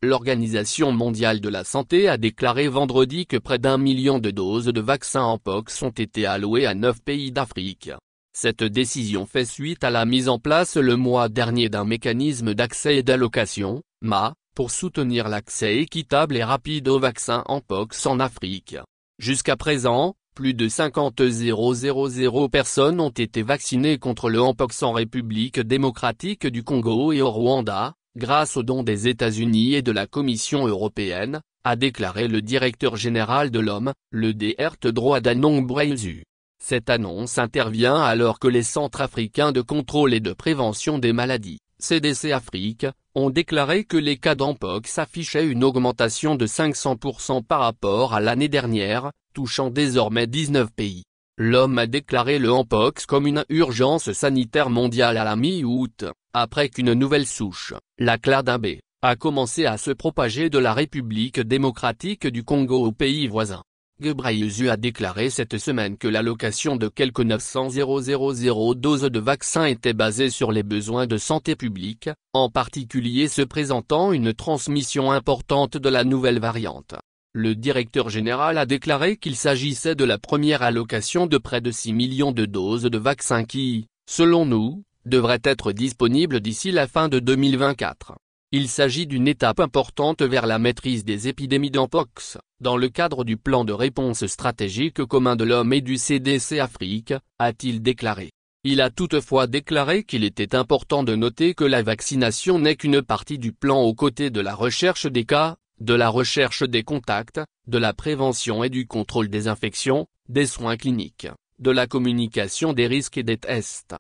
L'Organisation mondiale de la santé a déclaré vendredi que près d'1 million de doses de vaccins Mpox ont été allouées à 9 pays d'Afrique. Cette décision fait suite à la mise en place le mois dernier d'un mécanisme d'accès et d'allocation, MA, pour soutenir l'accès équitable et rapide aux vaccins Mpox en Afrique. Jusqu'à présent, plus de 50 000 personnes ont été vaccinées contre le Mpox en République démocratique du Congo et au Rwanda, grâce aux dons des États-Unis et de la Commission européenne, a déclaré le directeur général de l'OMS, le Dr Tedros Ghebreyesus. Cette annonce intervient alors que les Centres africains de contrôle et de prévention des maladies, CDC Afrique, ont déclaré que les cas d'Mpox affichaient une augmentation de 500% par rapport à l'année dernière, touchant désormais 19 pays. L'OMS a déclaré le Mpox comme une urgence sanitaire mondiale à la mi-août, après qu'une nouvelle souche, la clade AB, a commencé à se propager de la République démocratique du Congo aux pays voisins. Ghebreyesus a déclaré cette semaine que l'allocation de quelques 900 000 doses de vaccins était basée sur les besoins de santé publique, en particulier se présentant une transmission importante de la nouvelle variante. Le directeur général a déclaré qu'il s'agissait de la première allocation de près de 6 millions de doses de vaccins qui, selon nous, devrait être disponible d'ici la fin de 2024. Il s'agit d'une étape importante vers la maîtrise des épidémies d'Mpox, dans le cadre du plan de réponse stratégique commun de l'OMS et du CDC Afrique, a-t-il déclaré. Il a toutefois déclaré qu'il était important de noter que la vaccination n'est qu'une partie du plan aux côtés de la recherche des cas, de la recherche des contacts, de la prévention et du contrôle des infections, des soins cliniques, de la communication des risques et des tests.